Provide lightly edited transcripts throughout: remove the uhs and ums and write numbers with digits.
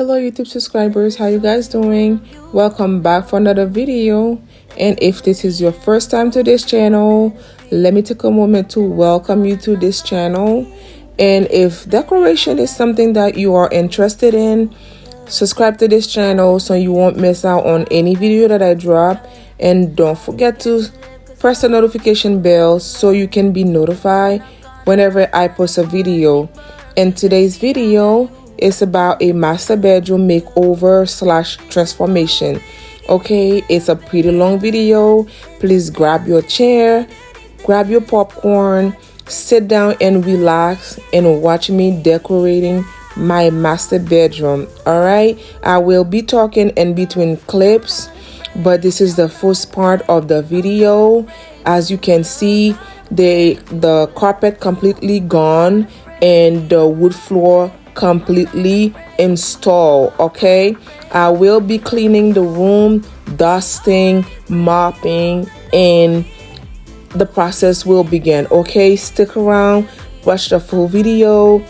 Hello YouTube subscribers, how you guys doing? Welcome back for another video. And if this is your first time to this channel, let me take a moment to welcome you to this channel. And if decoration is something that you are interested in, subscribe to this channel so you won't miss out on any video that I drop. And don't forget to press the notification bell so you can be notified whenever I post a video. And today's video is about a master bedroom makeover / transformation. Okay, it's a pretty long video. Please grab your chair, grab your popcorn, sit down and relax and watch me decorating my master bedroom. All right, I will be talking in between clips, but this is the first part of the video. As you can see, the carpet completely gone and the wood floor completely installed. Okay, I will be cleaning the room, dusting, mopping, and the process will begin. Okay, stick around, watch the full video,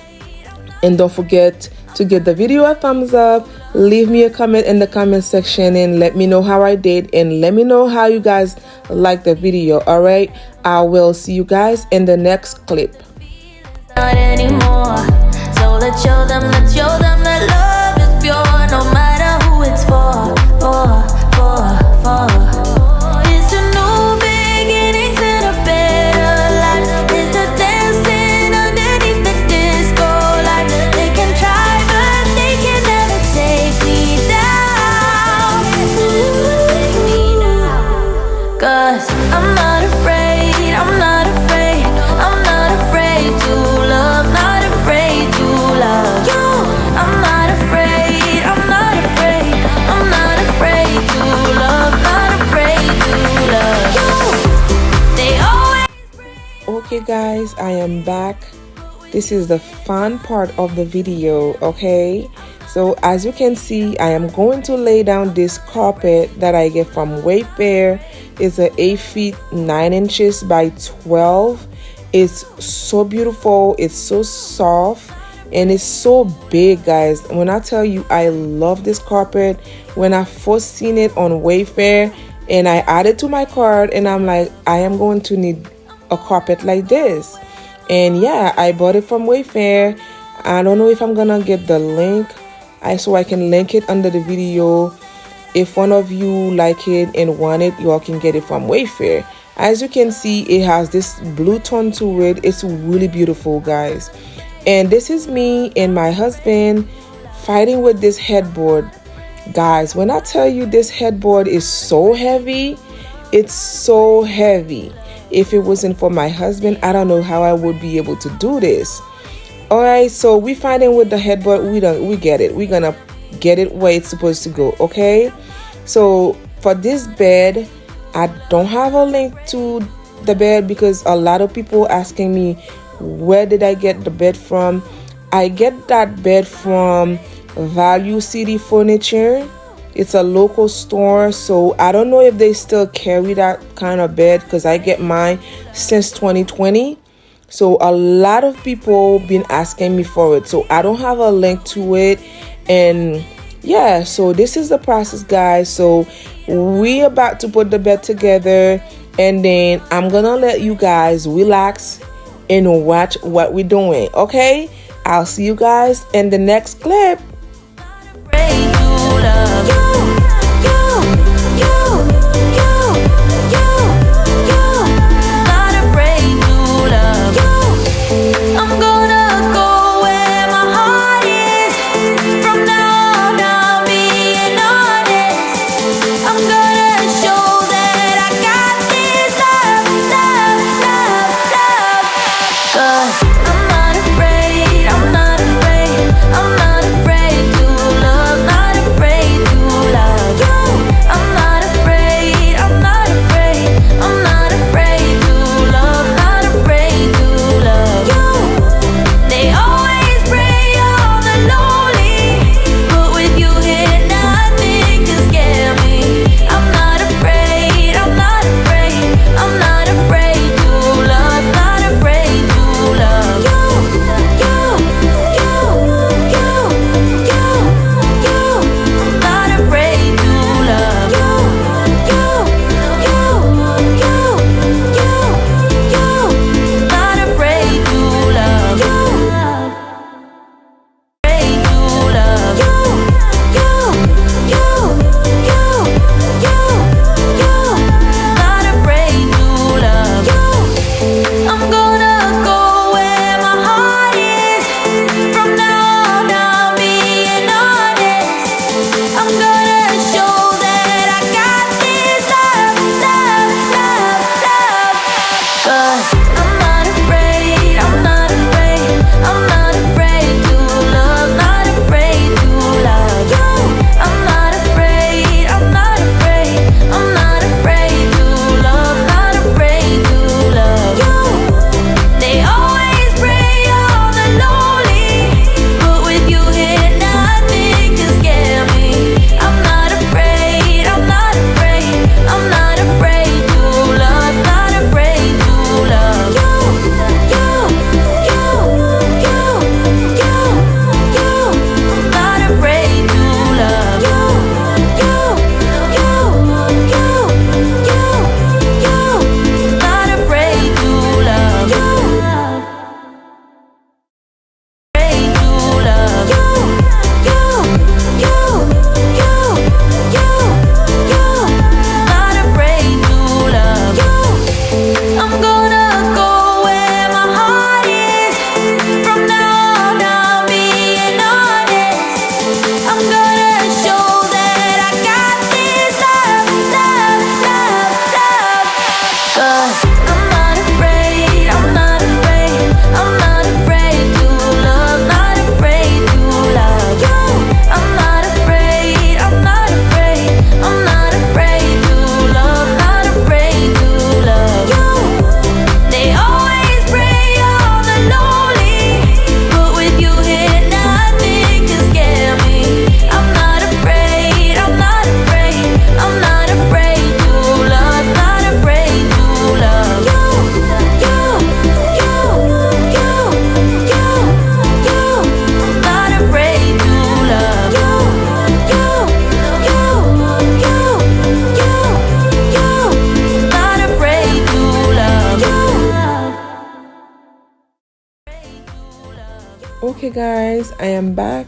and don't forget to give the video a thumbs up. Leave me a comment in the comment section and let me know how I did, and let me know how you guys like the video. All right, I will see you guys in the next clip. Not anymore. So let's show them that love is pure, no matter who it's for. It's a new beginnings and a better life. It's the dancing underneath the disco light. They can try, but they can never take me down. 'Cause I'm not afraid, I'm not afraid, I'm not afraid to love, not afraid to love you. I'm not afraid, I'm not afraid, I'm not afraid to love, not afraid to love you. They always. Okay guys, I am back. This is the fun part of the video. Okay, so as you can see, I am going to lay down this carpet that I get from Wayfair. It's a 8 feet 9 inches by 12. It's so beautiful, it's so soft, and it's so big, guys. When I tell you I love this carpet, when I first seen it on Wayfair and I added to my cart, and I'm like, I am going to need a carpet like this. And yeah, I bought it from Wayfair. I don't know if I'm gonna get the link so I can link it under the video. If one of you like it and want it, you all can get it from Wayfair. As you can see, it has this blue tone to it. It's really beautiful, guys. And this is me and my husband fighting with this headboard. Guys, when I tell you this headboard is so heavy, it's so heavy. If it wasn't for my husband, I don't know how I would be able to do this. All right, so we fighting with the headboard. We get it. We're gonna get it where it's supposed to go. Okay, so for this bed, I don't have a link to the bed because a lot of people asking me where did I get the bed from. I get that bed from Value City Furniture. It's a local store, so I don't know if they still carry that kind of bed because I get mine since 2020. So a lot of people been asking me for it, so I don't have a link to it. And yeah, so this is the process, guys. So we about to put the bed together, and then I'm gonna let you guys relax and watch what we're doing. Okay, I'll see you guys in the next clip. I'm not afraid to love, not afraid to Okay guys, I am back.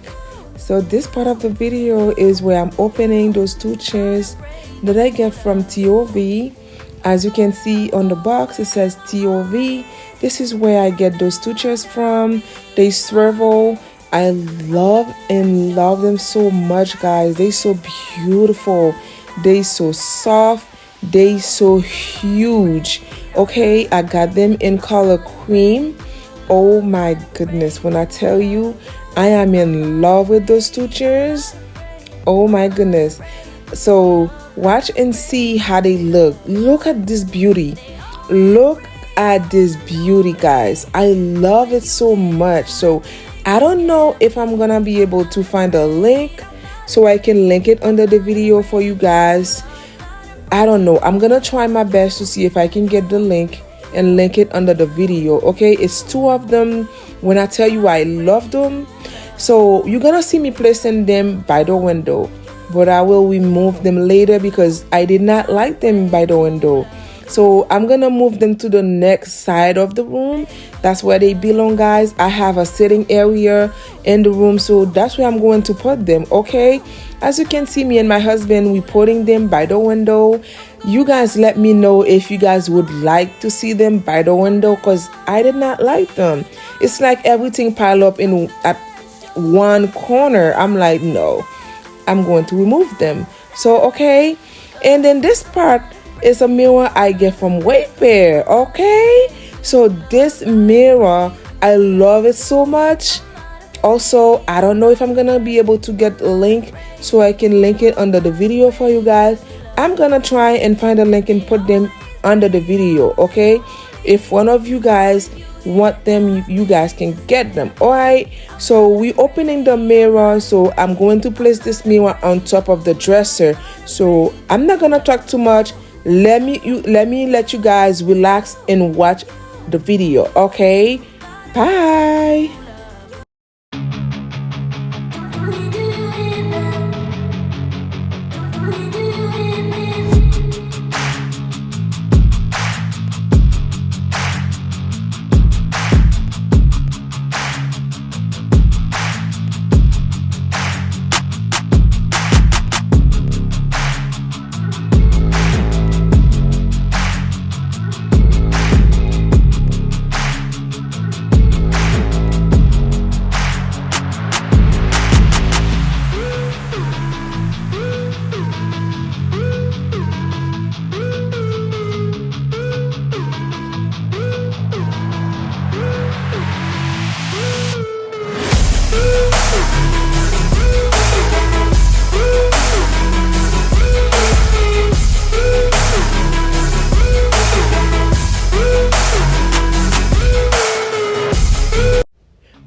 So this part of the video is where I'm opening those two chairs that I get from TOV. As you can see on the box, it says TOV. This is where I get those two chairs from. They swivel. I love them so much, guys. They so beautiful. They so soft. They so huge. Okay, I got them in color cream. Oh my goodness, when I tell you I am in love with those two chairs, oh my goodness. So watch and see how they look. Look at this beauty. Look at this beauty, guys. I love it so much. So I don't know if I'm gonna be able to find a link so I can link it under the video for you guys. I don't know. I'm gonna try my best to see if I can get the link and link it under the video. Okay, it's two of them. When I tell you I love them, so you're gonna see me placing them by the window, but I will remove them later because I did not like them by the window. So I'm gonna move them to the next side of the room. That's where they belong, guys. I have a sitting area in the room, so that's where I'm going to put them. Okay, as you can see, me and my husband, we putting them by the window. You guys let me know if you guys would like to see them by the window, because I did not like them. It's like everything piled up in at one corner. I'm like, no, I'm going to remove them. So okay, and then this part is a mirror I get from Wayfair. Okay, so this mirror, I love it so much. Also, I don't know if I'm gonna be able to get a link so I can link it under the video for you guys. I'm gonna try and find a link and put them under the video. Okay, if one of you guys want them, you guys can get them. All right, so we opening the mirror. So I'm going to place this mirror on top of the dresser. So I'm not gonna talk too much. Let me let you guys relax and watch the video. Okay, bye.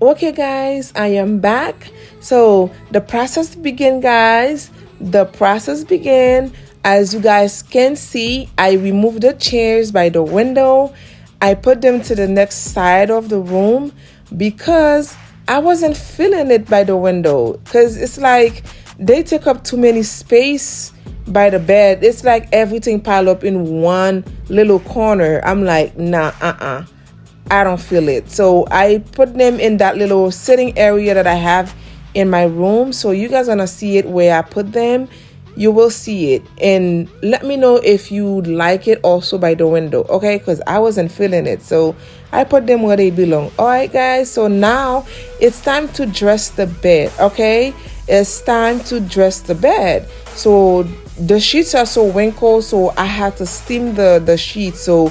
Okay guys, I am back. So the process began, guys. The process began. As you guys can see, I removed the chairs by the window. I put them to the next side of the room because I wasn't feeling it by the window, because it's like they take up too many space by the bed. It's like everything piled up in one little corner. I'm like, nah, I don't feel it. So I put them in that little sitting area that I have in my room. So you guys gonna see it where I put them. You will see it, and let me know if you like it also by the window. Okay, because I wasn't feeling it, so I put them where they belong. All right guys, so now it's time to dress the bed. Okay, it's time to dress the bed. So the sheets are so wrinkled, so I have to steam the sheets. So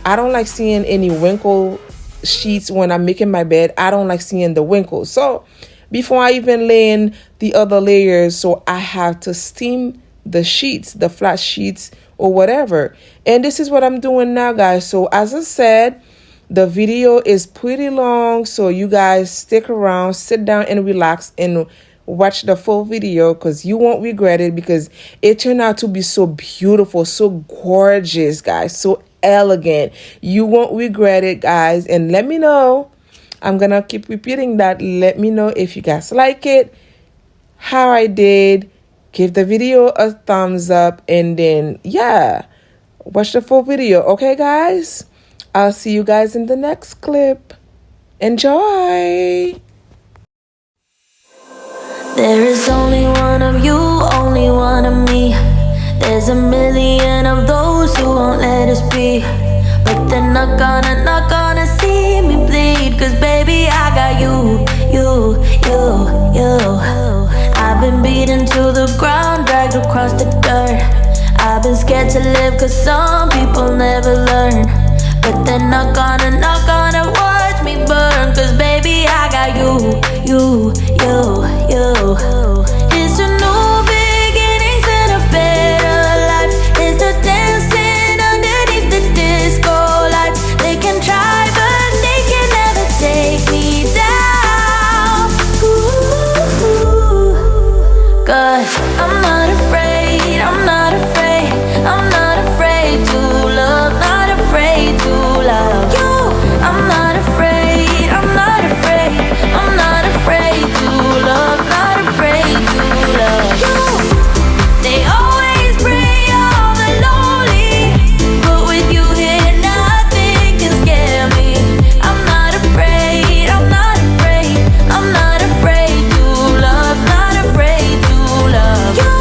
I don't like seeing any wrinkle sheets when I'm making my bed. I don't like seeing the wrinkles. So before I even lay in the other layers, so I have to steam the sheets, the flat sheets or whatever. And this is what I'm doing now, guys. So as I said, the video is pretty long, so you guys stick around, sit down and relax and watch the full video, because you won't regret it, because it turned out to be so beautiful, so gorgeous, guys, so elegant. You won't regret it, guys. And let me know, I'm gonna keep repeating that, let me know if you guys like it, how I did. Give the video a thumbs up, and then yeah, watch the full video. Okay guys, I'll see you guys in the next clip. Enjoy. There is only one of you, only one of me. There's a million of those who won't let us be, but they're not gonna see me bleed. Cause baby, I got you. I've been beaten to the ground, dragged across the dirt. I've been scared to live cause some people never learn, but they're not gonna watch me burn. Cause baby, I got you. It's a new beginnings and a better life. It's the dancing underneath the disco lights. They can try but they can never take me down. Cause I'm not afraid, I'm not afraid, I'm not afraid to love, not afraid to love you. I'm not afraid, I'm not afraid, I'm not afraid to love, not afraid to love you. They always bring all the lonely, but with you here nothing can scare me. I'm not afraid, I'm not afraid, I'm not afraid to love, not afraid to love you.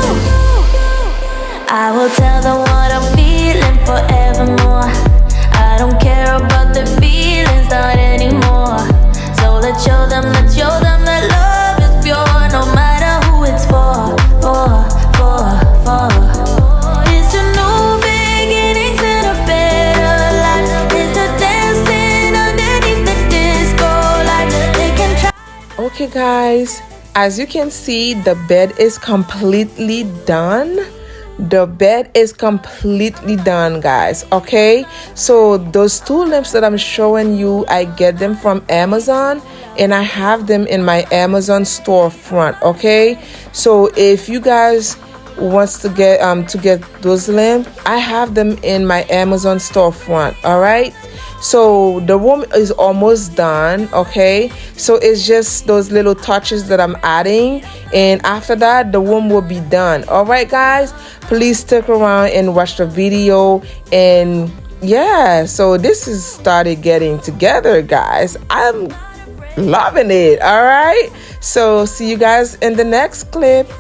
I will tell them what I'm feeling forevermore. I don't care about their feelings, not anymore. So let's show them that love is pure, no matter who it's for. It's a new beginnings and a better life. It's the dancing underneath the disco light. They can try. Okay guys, as you can see, the bed is completely done. The bed is completely done, guys. Okay, so those two lamps that I'm showing you, I get them from Amazon and I have them in my Amazon storefront. Okay, so if you guys wants to get those lamps, I have them in my Amazon storefront. All right, so the room is almost done. Okay, so it's just those little touches that I'm adding, and after that the room will be done. All right guys, please stick around and watch the video. And yeah, so this is started getting together, guys. I'm loving it. All right, so see you guys in the next clip.